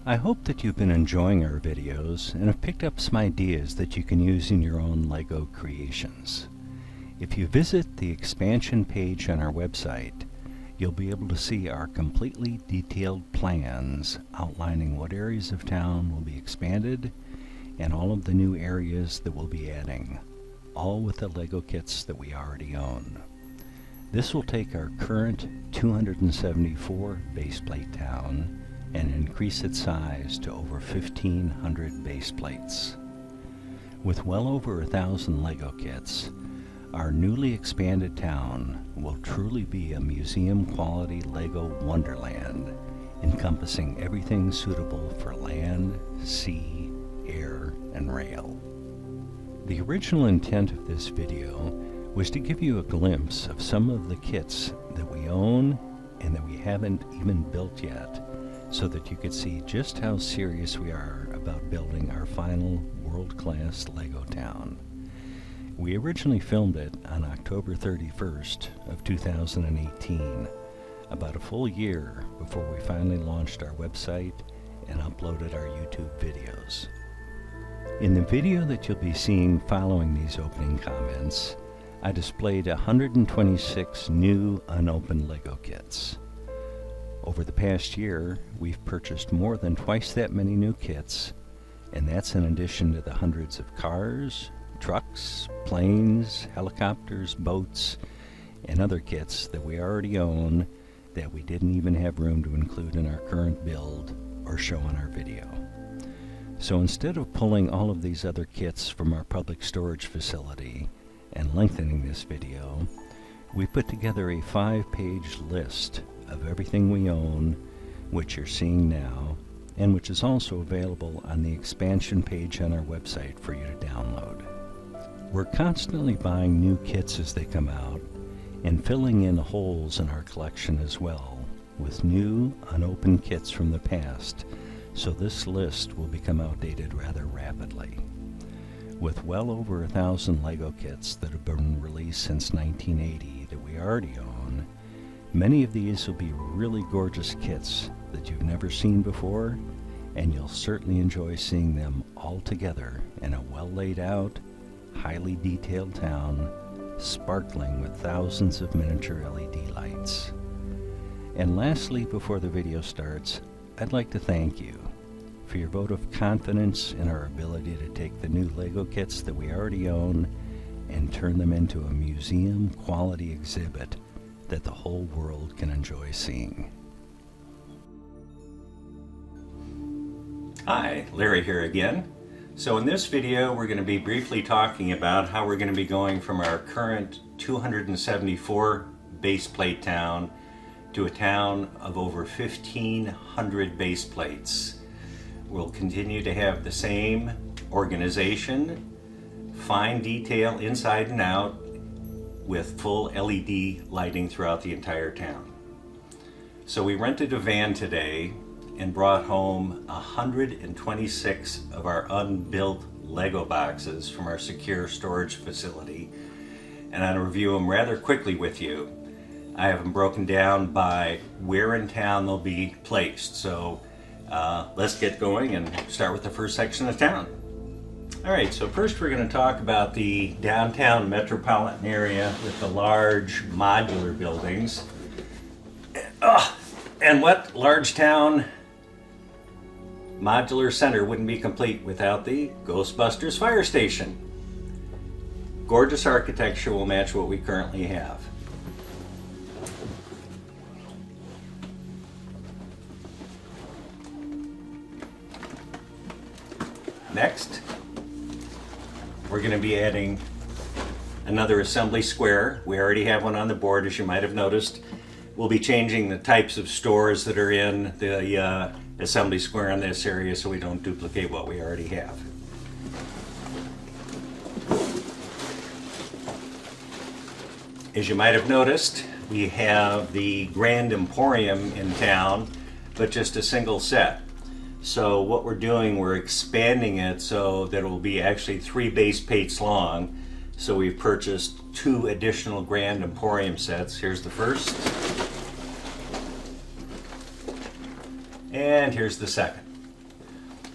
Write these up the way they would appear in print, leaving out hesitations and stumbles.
I hope that you've been enjoying our videos and have picked up some ideas that you can use in your own LEGO creations. If you visit the expansion page on our website, you'll be able to see our completely detailed plans outlining what areas of town will be expanded and all of the new areas that we'll be adding, all with the LEGO kits that we already own. This will take our current 274 baseplate town and increase its size to over 1,500 base plates. With well over 1,000 LEGO kits, our newly expanded town will truly be a museum-quality LEGO wonderland, encompassing everything suitable for land, sea, air, and rail. The original intent of this video was to give you a glimpse of some of the kits that we own and that we haven't even built yet, so that you could see just how serious we are about building our final world-class LEGO town. We originally filmed it on October 31st of 2018, about a full year before we finally launched our website and uploaded our YouTube videos. In the video that you'll be seeing following these opening comments, I displayed 126 new unopened LEGO kits. Over the past year, we've purchased more than twice that many new kits, and that's in addition to the hundreds of cars, trucks, planes, helicopters, boats, and other kits that we already own that we didn't even have room to include in our current build or show on our video. So instead of pulling all of these other kits from our public storage facility and lengthening this video, we put together a 5-page list of everything we own, which you're seeing now, and which is also available on the expansion page on our website for you to download. We're constantly buying new kits as they come out and filling in holes in our collection as well with new unopened kits from the past, so this list will become outdated rather rapidly. With well over 1,000 LEGO kits that have been released since 1980 that we already own, many of these will be really gorgeous kits that you've never seen before, and you'll certainly enjoy seeing them all together in a well laid out, highly detailed town, sparkling with thousands of miniature LED lights. And lastly, before the video starts, I'd like to thank you for your vote of confidence in our ability to take the new LEGO kits that we already own and turn them into a museum quality exhibit that the whole world can enjoy seeing. Hi, Larry here again. So in this video we're going to be briefly talking about how we're going to be going from our current 274 base plate town to a town of over 1,500 base plates. We'll continue to have the same organization, fine detail inside and out, with full LED lighting throughout the entire town. So we rented a van today and brought home 126 of our unbuilt LEGO boxes from our secure storage facility, and I'll review them rather quickly with you. I have them broken down by where in town they'll be placed. So let's get going and start with the first section of town. Alright, so first we're going to talk about the downtown metropolitan area with the large modular buildings. And what large town modular center wouldn't be complete without the Ghostbusters fire station? Gorgeous architecture will match what we currently have. Next, we're going to be adding another assembly square. We already have one on the board, as you might have noticed. We'll be changing the types of stores that are in the assembly square in this area so we don't duplicate what we already have. As you might have noticed, we have the Grand Emporium in town, but just a single set. So what we're doing, we're expanding it so that it will be actually 3 base plates long. So we've purchased 2 additional Grand Emporium sets. Here's the first. And here's the second.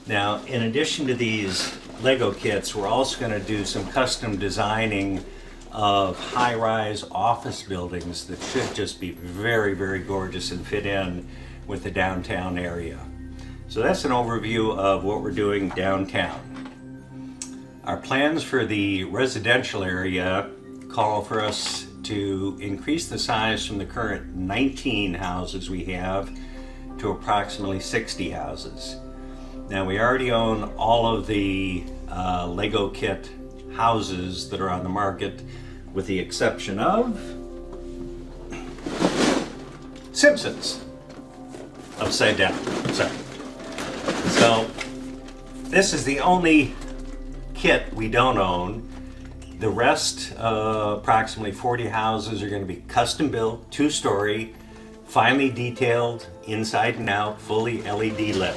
Now, in addition to these Lego kits, we're also going to do some custom designing of high-rise office buildings that should just be very, very gorgeous and fit in with the downtown area. So that's an overview of what we're doing downtown. Our plans for the residential area call for us to increase the size from the current 19 houses we have to approximately 60 houses. Now, we already own all of the Lego kit houses that are on the market, with the exception of Simpsons. Upside down. Sorry. So this is the only kit we don't own. The rest, approximately 40 houses, are going to be custom built, 2-story, finely detailed inside and out, fully LED lit.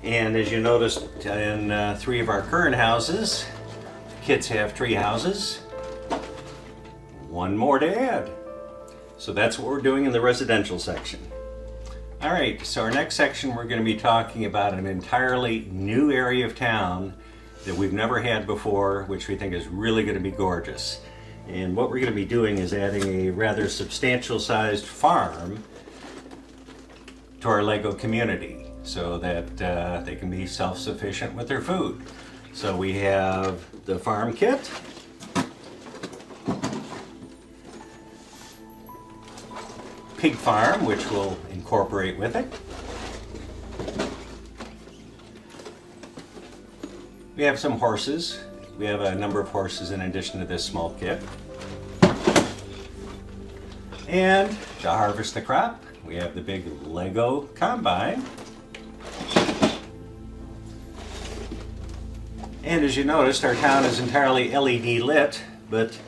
And as you noticed in 3 of our current houses, kids have 3 houses, 1 more to add. So that's what we're doing in the residential section. All right, so our next section, we're going to be talking about an entirely new area of town that we've never had before, which we think is really going to be gorgeous. And what we're going to be doing is adding a rather substantial sized farm to our Lego community so that they can be self-sufficient with their food. So we have the farm kit, pig farm, which we'll incorporate with it. We have some horses. We have a number of horses in addition to this small kit. And to harvest the crop, we have the big Lego combine. And as you noticed, our town is entirely LED lit, but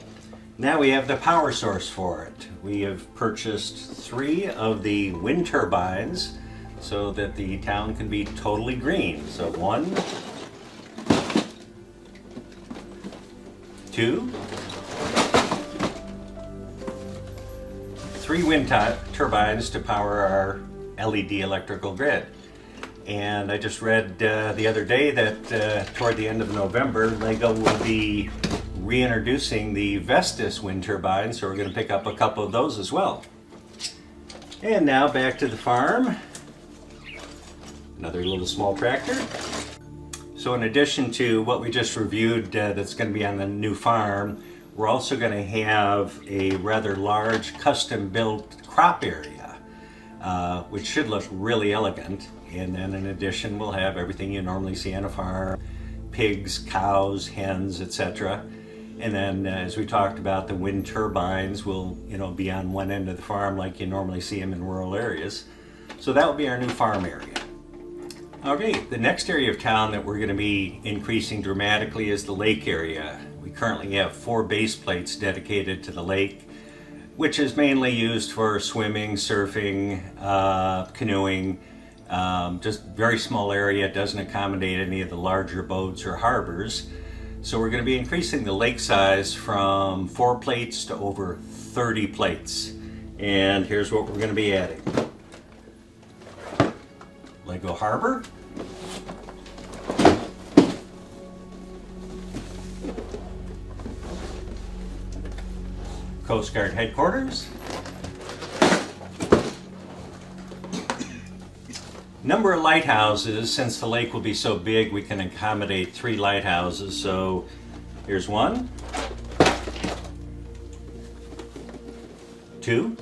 now we have the power source for it. We have purchased 3 of the wind turbines so that the town can be totally green. So 1, 2, 3 wind turbines to power our LED electrical grid. And I just read the other day that toward the end of November, Lego will be reintroducing the Vestas wind turbines, so we're going to pick up a couple of those as well. And now back to the farm. Another little small tractor. So in addition to what we just reviewed that's going to be on the new farm, we're also going to have a rather large custom-built crop area, which should look really elegant. And then in addition, we'll have everything you normally see on a farm: pigs, cows, hens, etc. And then as we talked about, the wind turbines will, be on one end of the farm like you normally see them in rural areas. So that will be our new farm area. Okay, the next area of town that we're going to be increasing dramatically is the lake area. We currently have 4 base plates dedicated to the lake, which is mainly used for swimming, surfing, canoeing. Just very small area, doesn't accommodate any of the larger boats or harbors. So we're going to be increasing the lake size from 4 plates to over 30 plates. And here's what we're going to be adding. Lego Harbor. Coast Guard Headquarters. Number of lighthouses. Since the lake will be so big, we can accommodate 3 lighthouses. So here's 1, 2,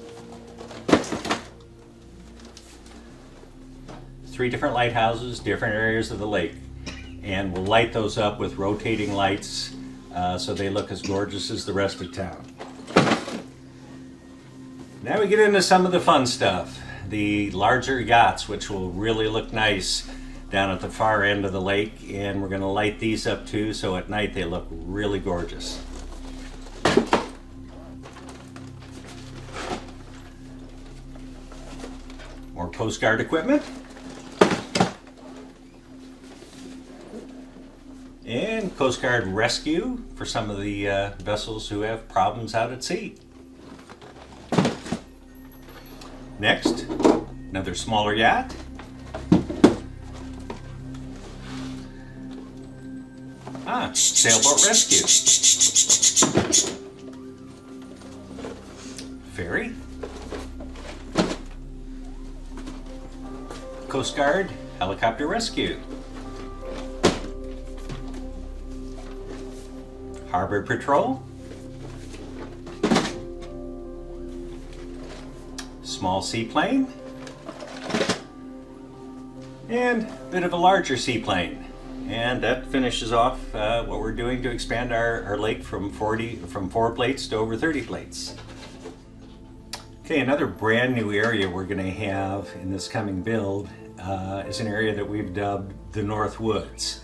3 different lighthouses, different areas of the lake. And we'll light those up with rotating lights so they look as gorgeous as the rest of town. Now we get into some of the fun stuff. The larger yachts, which will really look nice down at the far end of the lake, and we're going to light these up too, so at night they look really gorgeous. More Coast Guard equipment. And Coast Guard rescue for some of the vessels who have problems out at sea. Next, another smaller yacht. Sailboat rescue. Ferry. Coast Guard helicopter rescue. Harbor Patrol. Small seaplane. And a bit of a larger seaplane. And that finishes off what we're doing to expand our lake from 4 plates to over 30 plates. Okay, another brand new area we're going to have in this coming build is an area that we've dubbed the North Woods.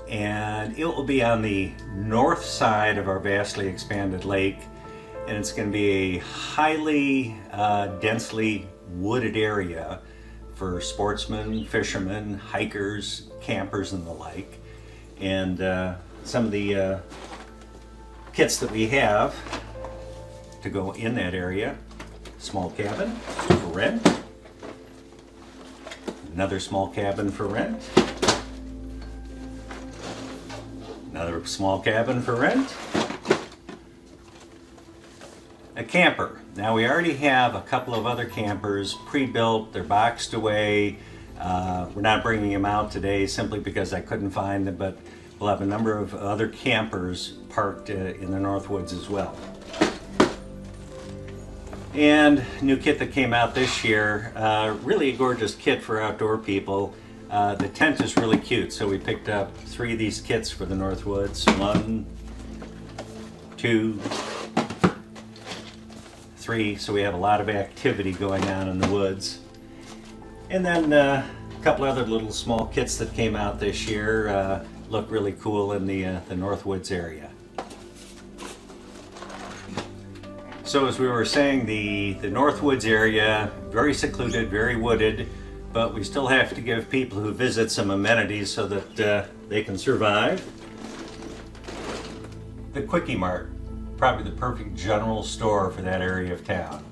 And it will be on the north side of our vastly expanded lake, and it's going to be a highly densely wooded area for sportsmen, fishermen, hikers, campers, and the like. And some of the kits that we have to go in that area: small cabin for rent, another small cabin for rent, another small cabin for rent, a camper. Now we already have a couple of other campers pre-built, they're boxed away. We're not bringing them out today simply because I couldn't find them, but we'll have a number of other campers parked in the North Woods as well. And new kit that came out this year, really a gorgeous kit for outdoor people. The tent is really cute, so we picked up 3 of these kits for the North Woods. 1, 2, 3, so we have a lot of activity going on in the woods. And then a couple other little small kits that came out this year look really cool in the North Woods area. So as we were saying, the North Woods area, very secluded, very wooded, but we still have to give people who visit some amenities so that they can survive. The Quickie Mart, probably the perfect general store for that area of town.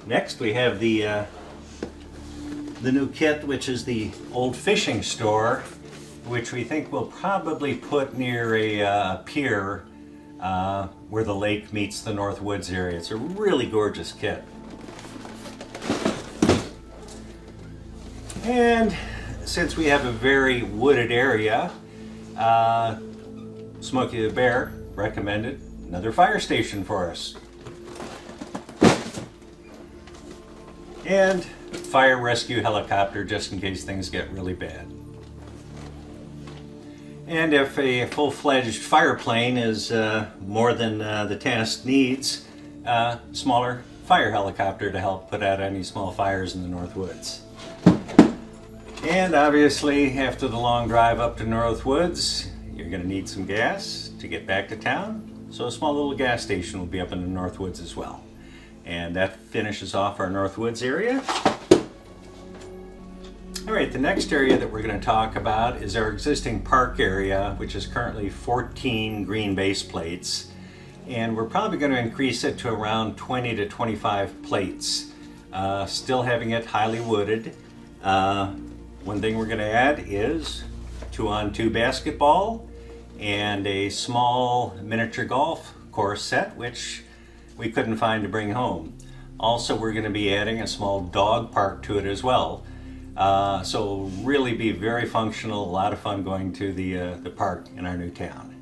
Next we have the new kit, which is the old fishing store, which we think we'll probably put near a pier where the lake meets the North Woods area. It's a really gorgeous kit. And since we have a very wooded area, Smokey the Bear recommended another fire station for us. And fire rescue helicopter just in case things get really bad. And if a full-fledged fire plane is more than the task needs, smaller fire helicopter to help put out any small fires in the North Woods. And obviously, after the long drive up to North Woods, you're going to need some gas to get back to town. So a small little gas station will be up in the North Woods as well. And that finishes off our North Woods area. All right, the next area that we're going to talk about is our existing park area, which is currently 14 green base plates. And we're probably going to increase it to around 20 to 25 plates. Still having it highly wooded. One thing we're going to add is 2-on-2 basketball and a small miniature golf course set, which we couldn't find to bring home. Also, we're going to be adding a small dog park to it as well. So it'll really be very functional, a lot of fun going to the park in our new town.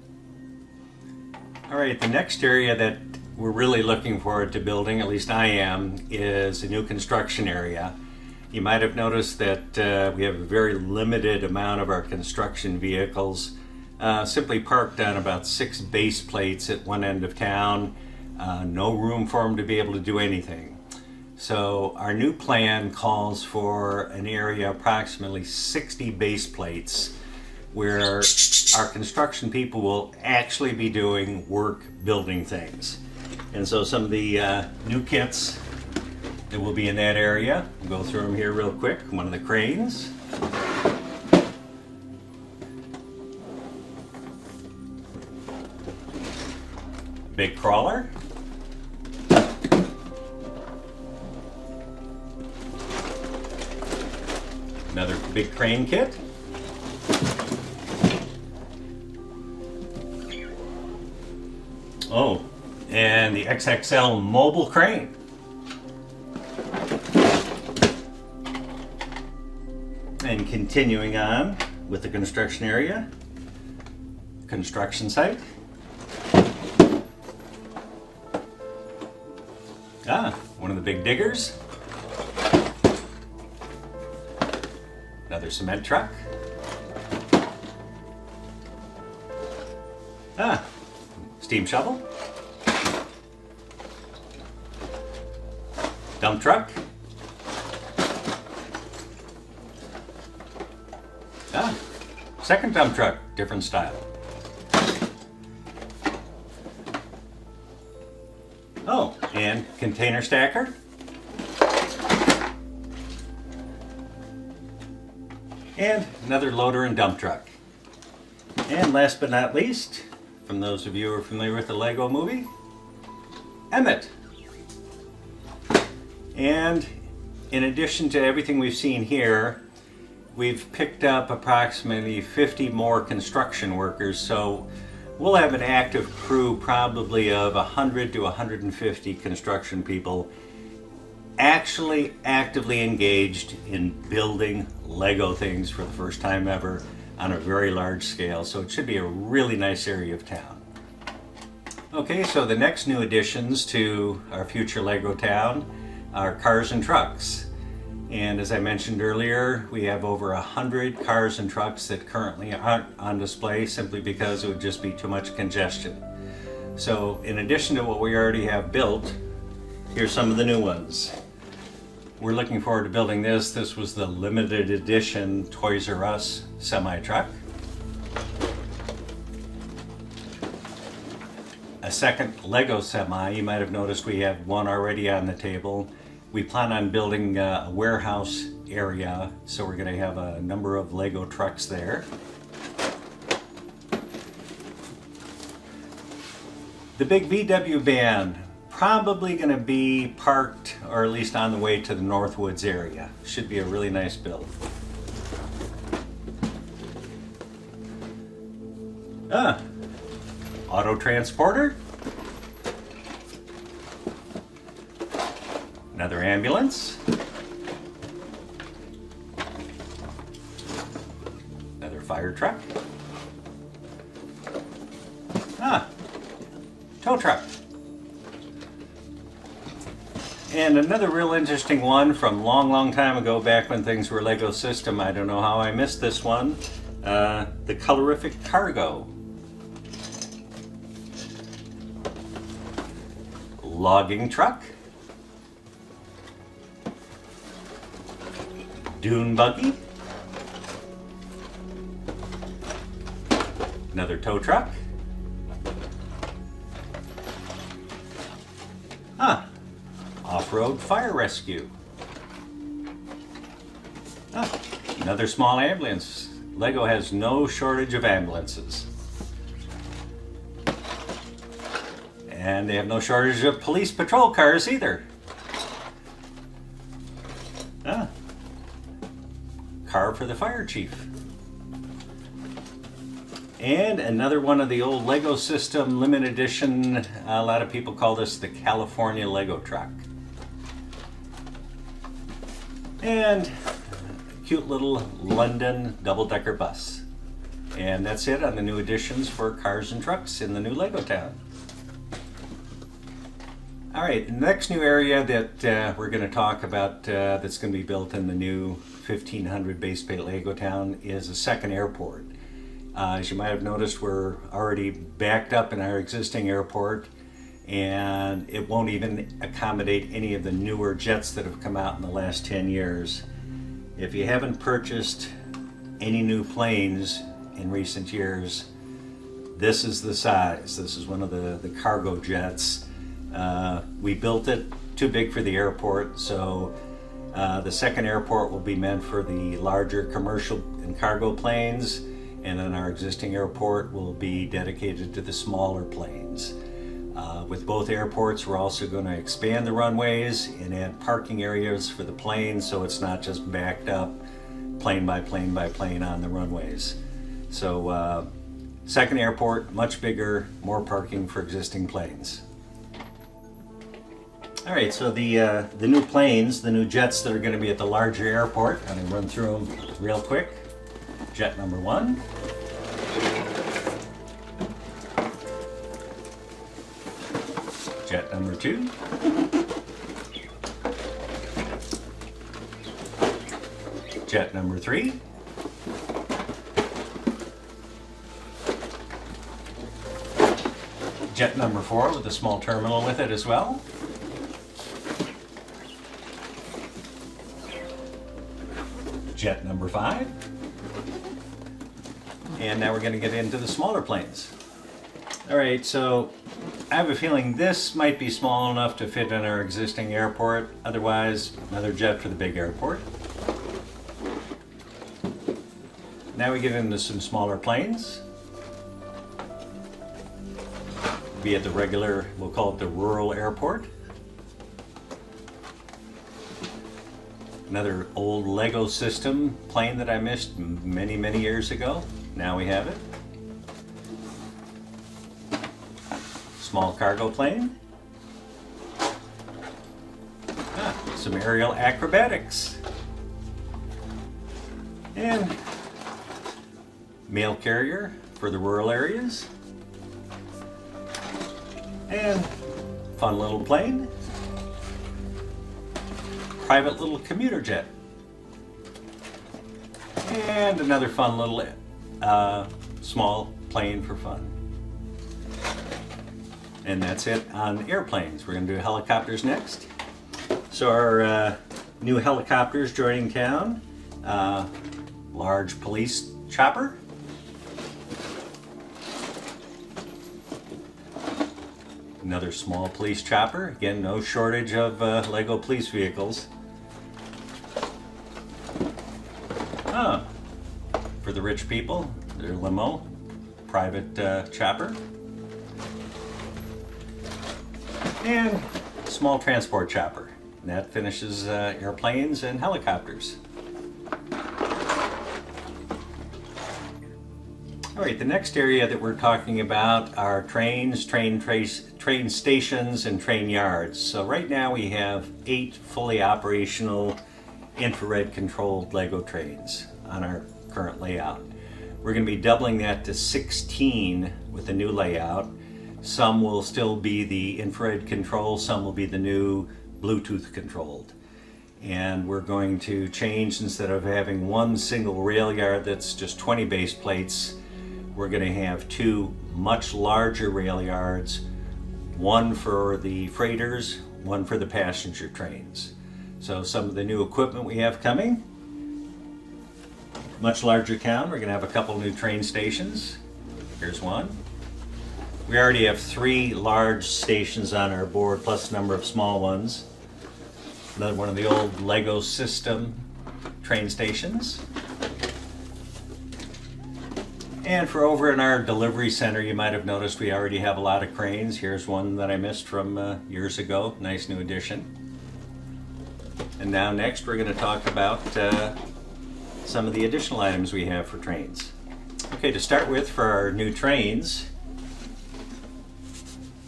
All right, the next area that we're really looking forward to building, at least I am, is a new construction area. You might have noticed that we have a very limited amount of our construction vehicles simply parked on about 6 base plates at one end of town. No room for them to be able to do anything. So our new plan calls for an area approximately 60 base plates where our construction people will actually be doing work building things. And so some of the new kits that will be in that area, we'll go through them here real quick. One of the cranes. Big crawler. Another big crane kit. Oh, and the XXL mobile crane. And continuing on with the construction area, construction site. One of the big diggers. Another cement truck. Steam shovel. Dump truck. Second dump truck, different style. Oh, and container stacker. And another loader and dump truck. And last but not least, from those of you who are familiar with the Lego movie, Emmett. And in addition to everything we've seen here, we've picked up approximately 50 more construction workers, so we'll have an active crew probably of 100 to 150 construction people actually actively engaged in building Lego things for the first time ever on a very large scale, so it should be a really nice area of town. Okay, so the next new additions to our future Lego town are cars and trucks. And as I mentioned earlier, we have over 100 cars and trucks that currently aren't on display simply because it would just be too much congestion. So in addition to what we already have built, here's some of the new ones. We're looking forward to building this. This was the limited edition Toys R Us semi-truck. A second Lego semi. You might have noticed we have one already on the table. We plan on building a warehouse area, so we're going to have a number of Lego trucks there. The big VW van, probably going to be parked, or at least on the way to the Northwoods area. Should be a really nice build. Auto transporter. Another ambulance. Another fire truck. Tow truck. And another real interesting one from long time ago, back when things were Lego System. I don't know how I missed this one. The colorific cargo. Logging truck. Dune buggy. Another tow truck. Off-road fire rescue. Another small ambulance. Lego has no shortage of ambulances. And they have no shortage of police patrol cars either. Car for the fire chief. And another one of the old Lego System limited edition, a lot of people call this the California Lego truck. And a cute little London double-decker bus. And that's it on the new additions for cars and trucks in the new Lego town. Alright, the next new area that we're going to talk about that's going to be built in the new 1500 base plate Lego town is a second airport. As you might have noticed, we're already backed up in our existing airport, and it won't even accommodate any of the newer jets that have come out in the last 10 years. If you haven't purchased any new planes in recent years, this is the size. This is one of the cargo jets. We built it too big for the airport, so the second airport will be meant for the larger commercial and cargo planes, and then our existing airport will be dedicated to the smaller planes. With both airports, we're also going to expand the runways and add parking areas for the planes, so it's not just backed up plane by plane by plane on the runways. So second airport, much bigger, more parking for existing planes. All right, so the new planes, the new jets that are going to be at the larger airport, I'm going to run through them real quick. Jet number 1. Jet number 2. Jet number 3. Jet number 4 with a small terminal with it as well. Jet number 5. And now we're going to get into the smaller planes. All right, so I have a feeling this might be small enough to fit in our existing airport. Otherwise, another jet for the big airport. Now we get into some smaller planes. Be at the regular, we'll call it the rural airport. Another old Lego system plane that I missed many, many years ago. Now we have it. Small cargo plane. Some aerial acrobatics. And mail carrier for the rural areas. And fun little plane. Private little commuter jet. And another fun little small plane for fun. And that's it on airplanes. We're going to do helicopters next. So our new helicopters joining town. Large police chopper. Another small police chopper. Again, no shortage of Lego police vehicles. For the rich people, their limo, private chopper. And small transport chopper. And that finishes airplanes and helicopters. All right, the next area that we're talking about are trains, train stations, and train yards. So right now we have 8 fully operational infrared controlled Lego trains on our current layout. We're going to be doubling that to 16 with the new layout. Some will still be the infrared control, some will be the new Bluetooth controlled. And we're going to change, instead of having one single rail yard that's just 20 base plates, we're going to have 2 much larger rail yards, one for the freighters, one for the passenger trains. So some of the new equipment we have coming, much larger count. We're going to have a couple new train stations. Here's one. We already have 3 large stations on our board, plus a number of small ones. Another one of the old Lego system train stations. And for over in our delivery center, you might have noticed we already have a lot of cranes. Here's one that I missed from years ago. Nice new addition. And now next we're going to talk about some of the additional items we have for trains. Okay, to start with, for our new trains,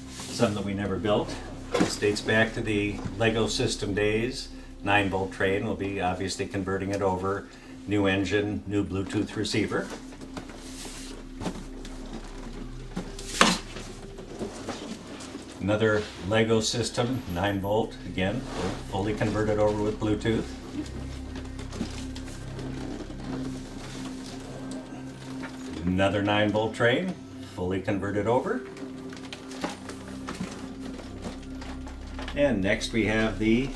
some that we never built. This dates back to the Lego system days. 9-volt train. We'll be obviously converting it over. New engine, new Bluetooth receiver. Another Lego system, 9-volt, again, fully converted over with Bluetooth. Another 9-volt train, fully converted over. And next we have the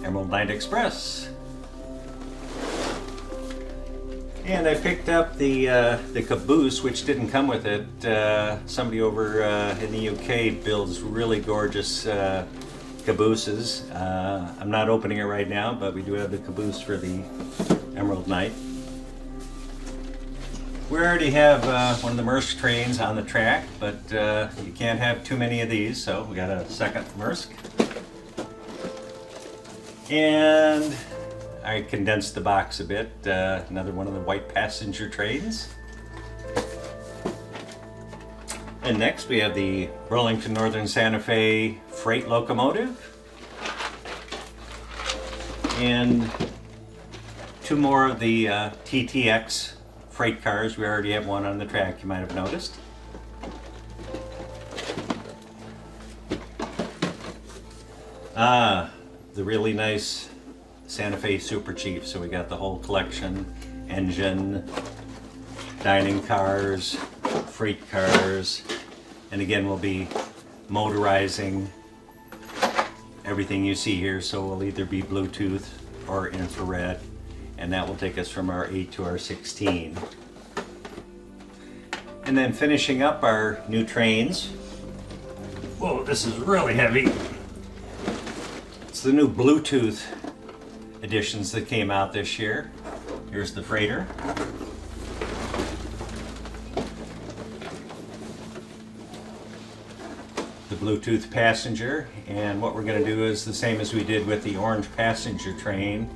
Emerald Night Express. And I picked up the caboose, which didn't come with it. Somebody over in the UK builds really gorgeous cabooses. I'm not opening it right now, but we do have the caboose for the Emerald Night. We already have one of the Maersk trains on the track, but you can't have too many of these, so we got a second Maersk. And I condensed the box a bit. Another one of the white passenger trains. And next we have the Burlington Northern Santa Fe freight locomotive. And two more of the TTX freight cars. We already have one on the track, you might have noticed. The really nice Santa Fe Super Chief. So we got the whole collection, engine, dining cars, freight cars, and again we'll be motorizing everything you see here, so we'll either be Bluetooth or infrared, and that will take us from our 8 to our 16. And then finishing up our new trains. Whoa, this is really heavy. It's the new Bluetooth editions that came out this year. Here's the freighter. The Bluetooth passenger, and what we're going to do is the same as we did with the orange passenger train.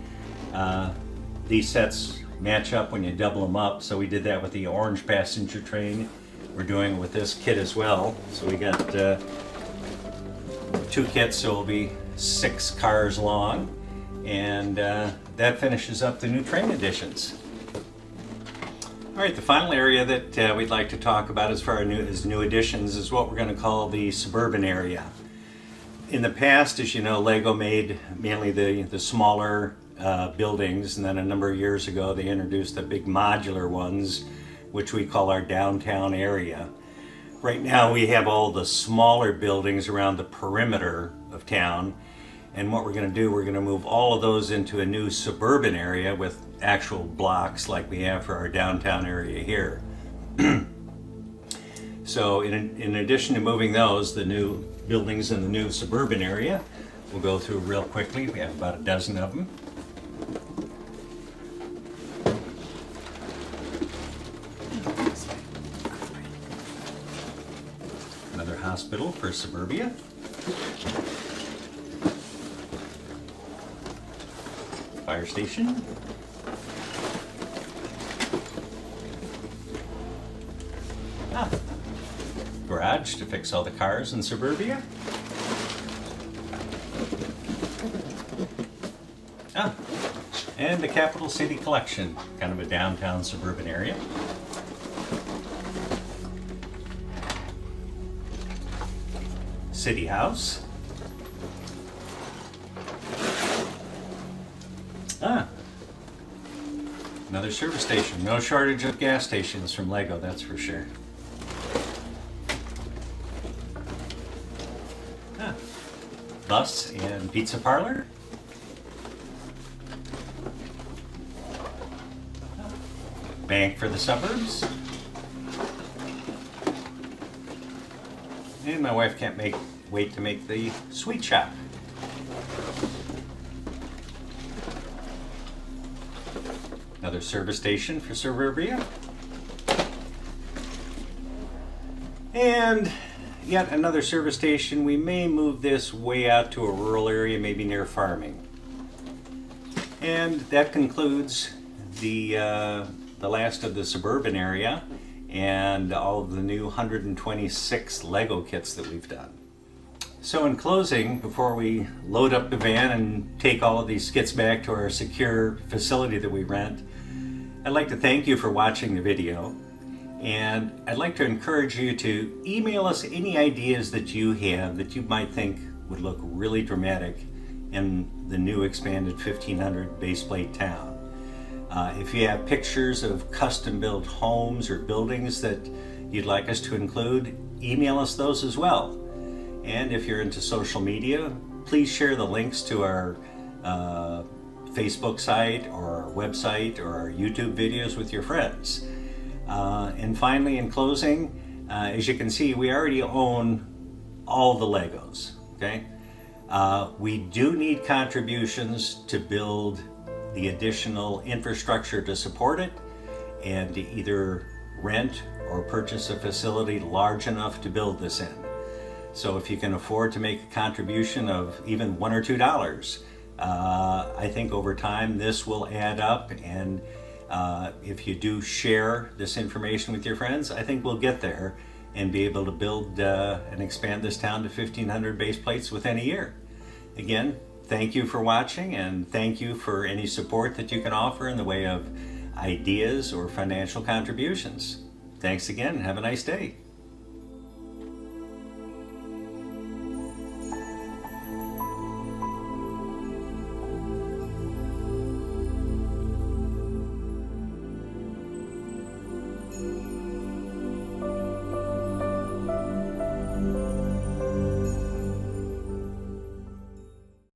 These sets match up when you double them up, so we did that with the orange passenger train. We're doing it with this kit as well. So we got two kits, so it'll be 6 cars long, and that finishes up the new train editions. All right, the final area that we'd like to talk about as far as new additions is what we're going to call the Suburban area. In the past, as you know, Lego made mainly the smaller buildings, and then a number of years ago they introduced the big modular ones, which we call our downtown area. Right now we have all the smaller buildings around the perimeter of town, and what we're going to do, we're going to move all of those into a new suburban area with actual blocks like we have for our downtown area here. So in addition to moving those, the new buildings in the new suburban area, we'll go through real quickly. We have about a dozen of them. Another hospital for suburbia. Fire station. Garage to fix all the cars in suburbia. And the Capital City Collection, kind of a downtown suburban area. City House. Another service station. No shortage of gas stations from Lego, that's for sure. Bus and pizza parlor. Bank for the suburbs. And my wife can't wait to make the sweet shop. Another service station for suburbia. And yet another service station. We may move this way out to a rural area, maybe near farming. And that concludes the last of the suburban area and all of the new 126 Lego kits that we've done. So in closing, before we load up the van and take all of these kits back to our secure facility that we rent, I'd like to thank you for watching the video, and I'd like to encourage you to email us any ideas that you have that you might think would look really dramatic in the new expanded 1500 baseplate town. If you have pictures of custom-built homes or buildings that you'd like us to include, email us those as well. And if you're into social media, please share the links to our Facebook site or our website or our YouTube videos with your friends. And finally, in closing, as you can see, we already own all the Legos, okay? We do need contributions to build the additional infrastructure to support it, and to either rent or purchase a facility large enough to build this in. So if you can afford to make a contribution of even $1 or $2, I think over time this will add up, and if you do share this information with your friends, I think we'll get there and be able to build and expand this town to 1,500 base plates within a year. Again, thank you for watching, and thank you for any support that you can offer in the way of ideas or financial contributions. Thanks again, and have a nice day.